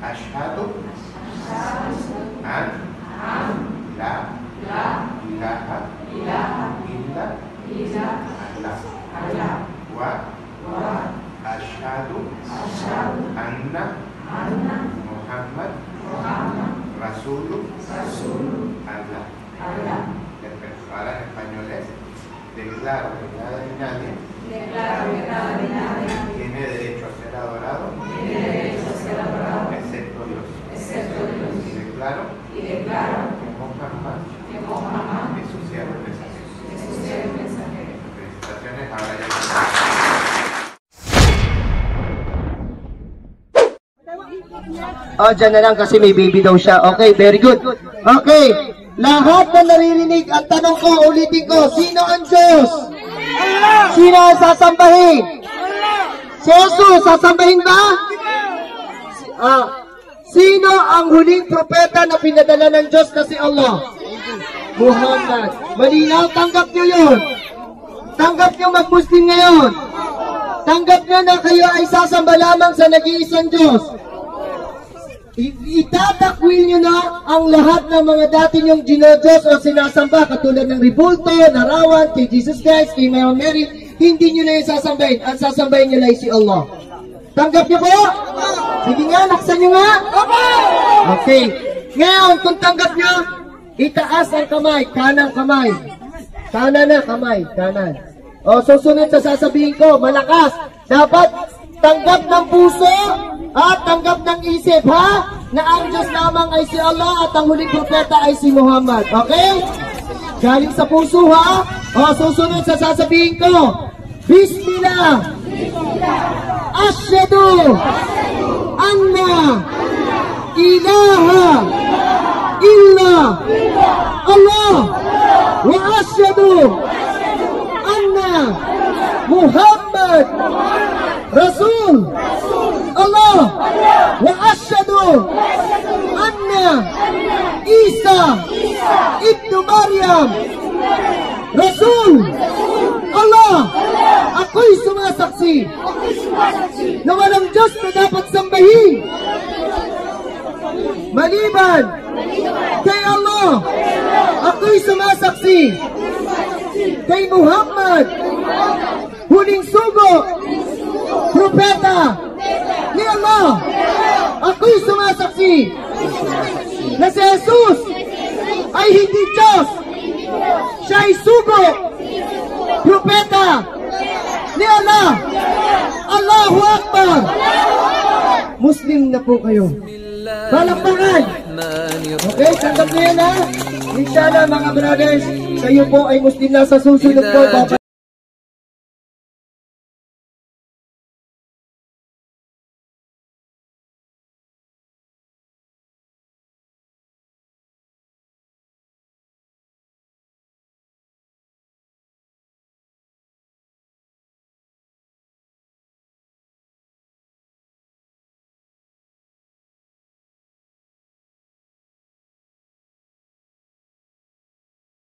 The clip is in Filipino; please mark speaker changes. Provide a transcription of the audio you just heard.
Speaker 1: Asyhadu an la ilaha illa Allah wa asyhadu anna Muhammad Rasulullah. Ahora en español es: declaro que nada ni nadie tiene derecho a ser adorado excepto Dios. Y declaro que Muhammad es su siervo y mensajero. Felicitaciones, ahora ya.
Speaker 2: Oh, dyan na lang kasi may baby daw siya. Okay, very good. Okay, lahat na naririnig, ang tanong ko, ulitin ko, sino ang Diyos? Sino ang sasambahin? Si Jesus, sasambahin ba? Sino ang huling propeta na pinadala ng Diyos na si Allah? Muhammad. Malinaw, tanggap nyo yun. Tanggap nyo mag-Muslim ngayon. Tanggap nyo na kayo ay sasamba lamang sa nag-iisang Diyos. Itatakwil nyo na ang lahat ng mga dati nyong ginodiyos o sinasamba katulad ng Ribulto, Narawan, kay Jesus Christ, kay Mary. Hindi nyo na yung sasambahin. Ang sasambahin nyo lang si Allah. Tanggap nyo po? Sige nga, naksan nyo nga. Okay. Ngayon, kung tanggap nyo, itaas ang kamay, kanang kamay. Kanan na kamay, kanan. O, susunod sa sasabihin ko, malakas. Dapat tanggap ng puso at tanggap ng isip, ha? Na ang Diyos lamang ay si Allah at ang huling propeta ay si Muhammad. Okay? Galing sa puso, ha? O, susunod sa sasabihin ko, Bismillah. Asyhadu anna ilaha illa Allah wa asyhadu anna Muhammad Rasul Allah wa asyhadu anna Isa ibnu Maryam Rasul Allah. Ako'y sumasaksi na walang Diyos na dapat sambahin maliban kay Allah. Ako'y sumasaksi kay Muhammad, huling sugo, propeta ni Allah. Ako'y sumasaksi na si Jesus ay hindi Diyos. Siya ay sugo, propeta ni Allah. Allahu Akbar. Muslim na po kayo. Palakpakan. Okay, tanggap niyo yan, ha? Inshallah mga brothers, kayo po ay Muslim na sa susunod po.